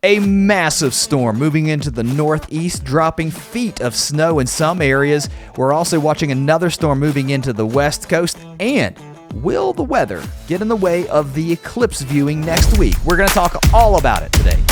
A massive storm moving into the northeast, dropping feet of snow in some areas. We're also watching another storm moving into the west coast. And will the weather get in the way of the eclipse viewing next week? We're going to talk all about it today.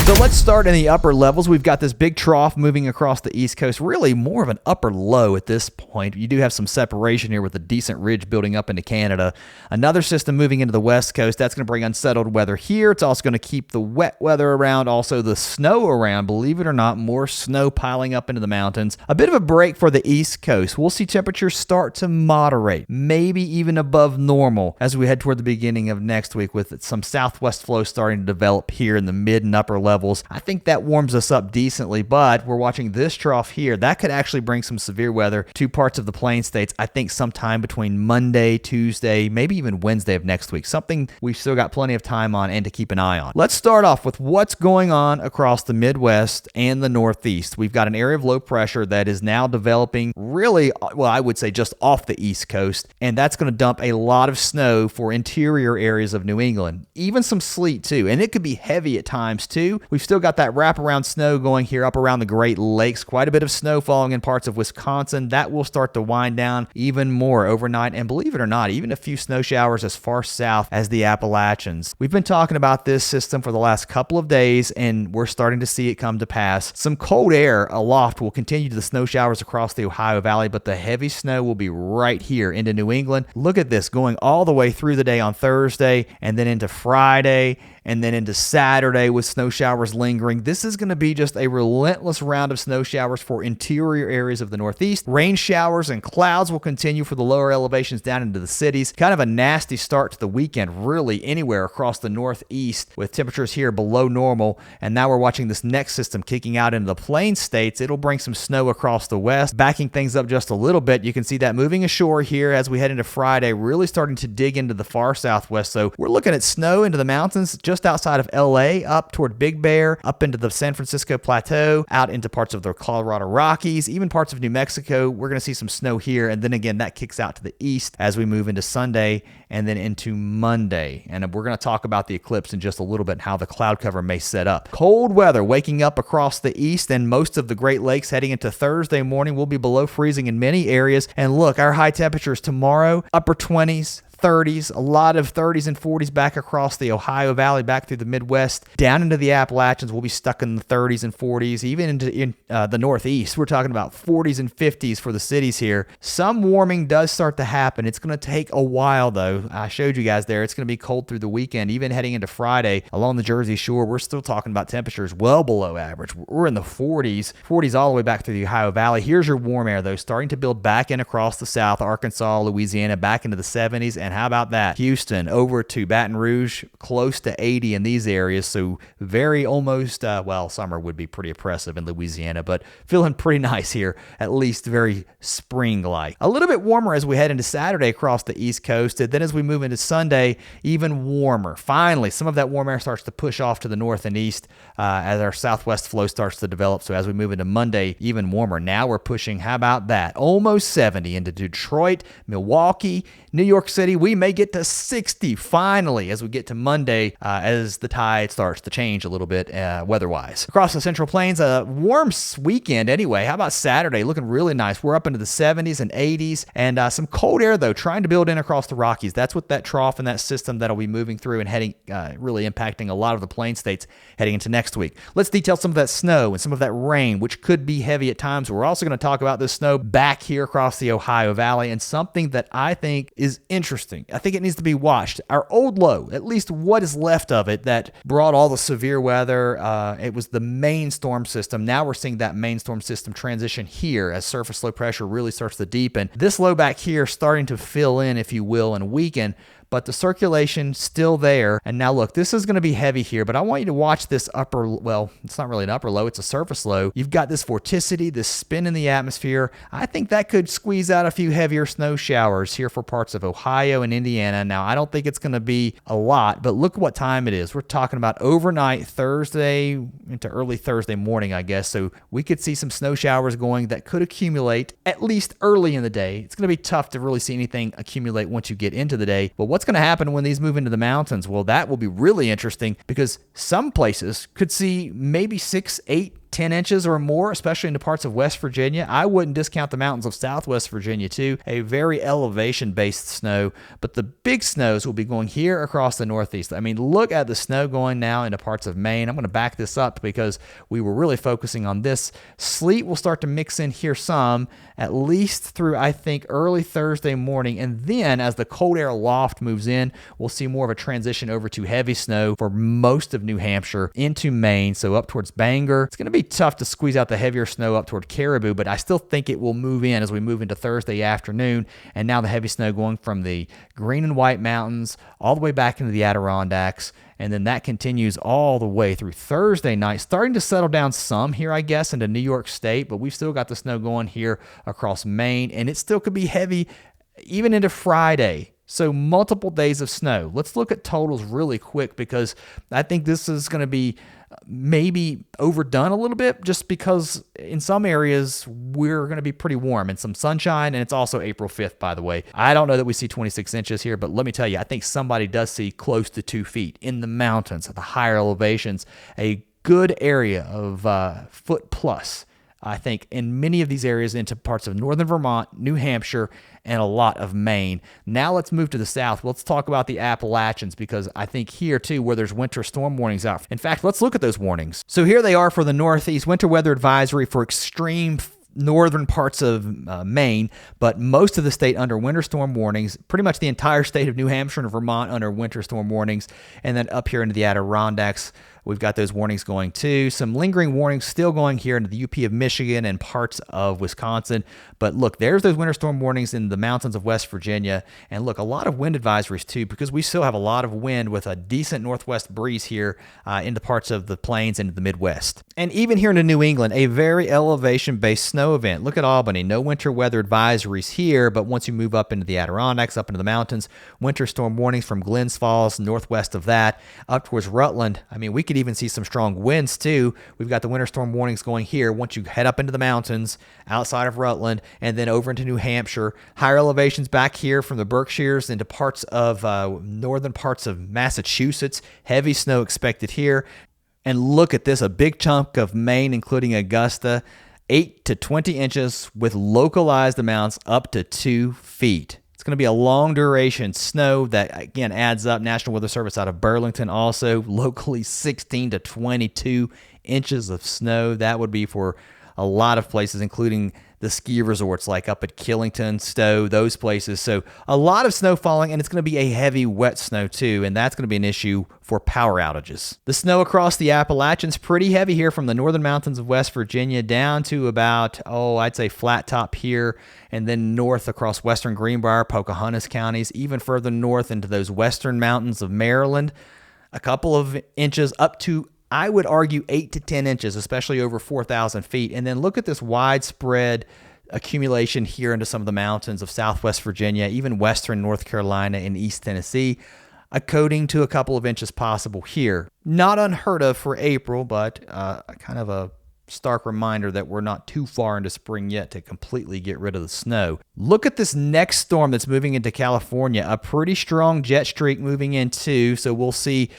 So let's start in the upper levels. We've got this big trough moving across the east coast, really more of an upper low at this point. You do have some separation here with a decent ridge building up into Canada. Another system moving into the west coast. That's going to bring unsettled weather here. It's also going to keep the wet weather around, also the snow around. Believe it or not, more snow piling up into the mountains. A bit of a break for the east coast. We'll see temperatures start to moderate, maybe even above normal as we head toward the beginning of next week with some southwest flow starting to develop here in the mid and upper levels. I think that warms us up decently, but we're watching this trough here. That could actually bring some severe weather to parts of the plain states, I think sometime between Monday, Tuesday, maybe even Wednesday of next week. Something we've still got plenty of time on and to keep an eye on. Let's start off with what's going on across the Midwest and the Northeast. We've got an area of low pressure that is now developing really, well, I would say just off the East Coast, and that's going to dump a lot of snow for interior areas of New England, even some sleet too, and it could be heavy at times too. We've still got that wraparound snow going here up around the Great Lakes. Quite a bit of snow falling in parts of Wisconsin. That will start to wind down even more overnight. And believe it or not, even a few snow showers as far south as the Appalachians. We've been talking about this system for the last couple of days, and we're starting to see it come to pass. Some cold air aloft will continue to the snow showers across the Ohio Valley, but the heavy snow will be right here into New England. Look at this going all the way through the day on Thursday and then into Friday and then into Saturday with snow showers lingering. This is going to be just a relentless round of snow showers for interior areas of the Northeast. Rain showers and clouds will continue for the lower elevations down into the cities. Kind of a nasty start to the weekend, really anywhere across the Northeast with temperatures here below normal. And now we're watching this next system kicking out into the plain states. It'll bring some snow across the west, backing things up just a little bit. You can see that moving ashore here as we head into Friday, really starting to dig into the far southwest. So we're looking at snow into the mountains just outside of LA, up toward Big Bear, up into the San Francisco Plateau, out into parts of the Colorado Rockies, even parts of New Mexico. We're going to see some snow here. And then again, that kicks out to the east as we move into Sunday and then into Monday. And we're going to talk about the eclipse in just a little bit and how the cloud cover may set up. Cold weather waking up across the east and most of the Great Lakes heading into Thursday morning will be below freezing in many areas. And look, our high temperatures tomorrow, upper 20s, 30s, a lot of 30s and 40s back across the Ohio Valley, back through the Midwest, down into the Appalachians. We'll be stuck in the 30s and 40s, even into the Northeast. We're talking about 40s and 50s for the cities here. Some warming does start to happen. It's going to take a while, though. I showed you guys there. It's going to be cold through the weekend, even heading into Friday along the Jersey Shore. We're still talking about temperatures well below average. We're in the 40s all the way back through the Ohio Valley. Here's your warm air, though, starting to build back in across the South, Arkansas, Louisiana, back into the 70s, and how about that? Houston over to Baton Rouge, close to 80 in these areas. So very almost, summer would be pretty oppressive in Louisiana, but feeling pretty nice here, at least very spring-like. A little bit warmer as we head into Saturday across the East Coast. And then as we move into Sunday, even warmer. Finally, some of that warm air starts to push off to the north and east as our southwest flow starts to develop. So as we move into Monday, even warmer. Now we're pushing, how about that? Almost 70 into Detroit, Milwaukee, New York City. We may get to 60 finally as we get to Monday as the tide starts to change a little bit weather-wise. Across the Central Plains, a warm weekend anyway. How about Saturday? Looking really nice. We're up into the 70s and 80s and some cold air, though, trying to build in across the Rockies. That's what that trough and that system that'll be moving through and heading, really impacting a lot of the plain states heading into next week. Let's detail some of that snow and some of that rain, which could be heavy at times. We're also going to talk about this snow back here across the Ohio Valley and something that I think is interesting. I think it needs to be watched. Our old low, at least what is left of it that brought all the severe weather, it was the main storm system. Now we're seeing that main storm system transition here as surface low pressure really starts to deepen. This low back here starting to fill in, if you will, and weaken. but the circulation still there. And now look, this is going to be heavy here, but I want you to watch this upper, well, it's not really an upper low, it's a surface low. You've got this vorticity, this spin in the atmosphere. I think that could squeeze out a few heavier snow showers here for parts of Ohio and Indiana. Now, I don't think it's going to be a lot, but look what time it is. We're talking about overnight Thursday into early Thursday morning, I guess. So we could see some snow showers going that could accumulate at least early in the day. It's going to be tough to really see anything accumulate once you get into the day. But what's going to happen when these move into the mountains? Well, that will be really interesting because some places could see maybe 6, 8, 10 inches or more, especially in the parts of West Virginia. I wouldn't discount the mountains of Southwest Virginia too, a very elevation-based snow, but the big snows will be going here across the Northeast. I mean, look at the snow going now into parts of Maine. I'm going to back this up because we were really focusing on this. Sleet will start to mix in here some, at least through, I think, early Thursday morning, and then as the cold air loft moves in, we'll see more of a transition over to heavy snow for most of New Hampshire into Maine, so up towards Bangor. It's going to be tough to squeeze out the heavier snow up toward Caribou, but I still think it will move in as we move into Thursday afternoon. And now the heavy snow going from the Green and White Mountains all the way back into the Adirondacks. And then that continues all the way through Thursday night, starting to settle down some here, I guess, into New York State, but we've still got the snow going here across Maine, and it still could be heavy even into Friday. So multiple days of snow. Let's look at totals really quick because I think this is going to be maybe overdone a little bit just because in some areas we're going to be pretty warm and some sunshine, and it's also April 5th, by the way. I don't know that we see 26 inches here, but let me tell you, I think somebody does see close to 2 feet in the mountains at the higher elevations, a good area of foot plus. I think in many of these areas into parts of northern Vermont, New Hampshire, and a lot of Maine. Now let's move to the south. Let's talk about the Appalachians because I think here too where there's winter storm warnings out. In fact, let's look at those warnings. So here they are for the Northeast. Winter weather advisory for extreme northern parts of Maine, but most of the state under winter storm warnings, pretty much the entire state of New Hampshire and Vermont under winter storm warnings, and then up here into the Adirondacks, we've got those warnings going too. Some lingering warnings still going here into the UP of Michigan and parts of Wisconsin. But look, there's those winter storm warnings in the mountains of West Virginia. And look, a lot of wind advisories too, because we still have a lot of wind with a decent northwest breeze here into parts of the plains and the Midwest. And even here into New England, a very elevation-based snow event. Look at Albany. No winter weather advisories here, but once you move up into the Adirondacks, up into the mountains, winter storm warnings from Glens Falls, northwest of that, up towards Rutland. I mean, we could even see some strong winds too. We've got the winter storm warnings going here once you head up into the mountains outside of Rutland and then over into New Hampshire. Higher elevations back here from the Berkshires into parts of northern parts of Massachusetts. Heavy snow expected here. And look at this, a big chunk of Maine, including Augusta, 8 to 20 inches with localized amounts up to 2 feet. It's going to be a long duration snow that, again, adds up. National Weather Service out of Burlington also locally 16 to 22 inches of snow. That would be for a lot of places, including the ski resorts like up at Killington, Stowe, those places. So a lot of snow falling, and it's going to be a heavy, wet snow too, and that's going to be an issue for power outages. The snow across the Appalachians, pretty heavy here from the northern mountains of West Virginia down to about, I'd say flat top here, and then north across western Greenbrier, Pocahontas counties, even further north into those western mountains of Maryland. A couple of inches up to, I would argue, 8 to 10 inches, especially over 4,000 feet. And then look at this widespread accumulation here into some of the mountains of southwest Virginia, even western North Carolina and East Tennessee. A coating to a couple of inches possible here. Not unheard of for April, but kind of a stark reminder that we're not too far into spring yet to completely get rid of the snow. Look at this next storm that's moving into California. A pretty strong jet streak moving in too, so we'll see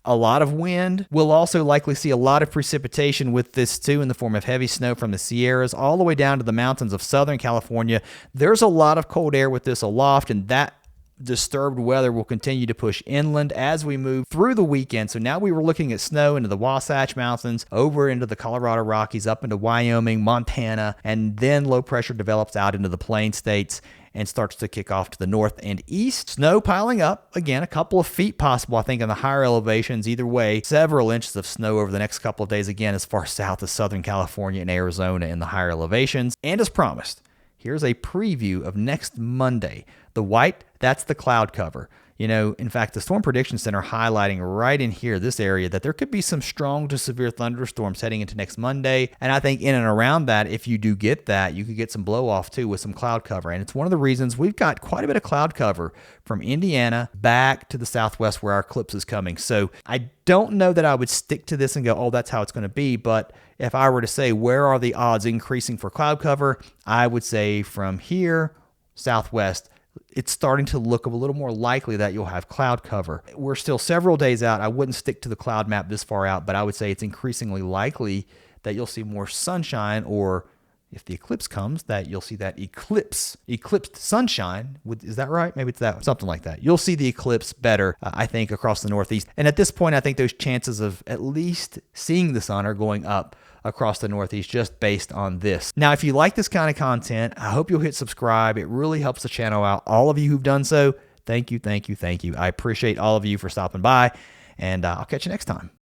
a lot of wind. We'll also likely see a lot of precipitation with this too in the form of heavy snow from the Sierras all the way down to the mountains of Southern California. There's a lot of cold air with this aloft, and that disturbed weather will continue to push inland as we move through the weekend. So now we were looking at snow into the Wasatch Mountains, over into the Colorado Rockies, up into Wyoming, Montana, and then low pressure develops out into the Plain States and starts to kick off to the north and east. Snow piling up, again, a couple of feet possible, I think, in the higher elevations. Either way, several inches of snow over the next couple of days, again, as far south as Southern California and Arizona in the higher elevations. And as promised, here's a preview of next Monday. The white, that's the cloud cover. In fact, the Storm Prediction Center highlighting right in here, this area, that there could be some strong to severe thunderstorms heading into next Monday. And I think in and around that, if you do get that, you could get some blow off too with some cloud cover. And it's one of the reasons we've got quite a bit of cloud cover from Indiana back to the southwest where our eclipse is coming. So I don't know that I would stick to this and go, oh, that's how it's going to be. But if I were to say, where are the odds increasing for cloud cover? I would say from here, southwest, it's starting to look a little more likely that you'll have cloud cover. We're still several days out. I wouldn't stick to the cloud map this far out, but I would say it's increasingly likely that you'll see more sunshine, or if the eclipse comes, that you'll see that eclipsed sunshine. Is that right? Maybe it's that, something like that. You'll see the eclipse better, I think, across the Northeast. And at this point, I think those chances of at least seeing the sun are going up across the Northeast just based on this. Now, if you like this kind of content, I hope you'll hit subscribe. It really helps the channel out. All of you who've done so, thank you, thank you, thank you. I appreciate all of you for stopping by, and I'll catch you next time.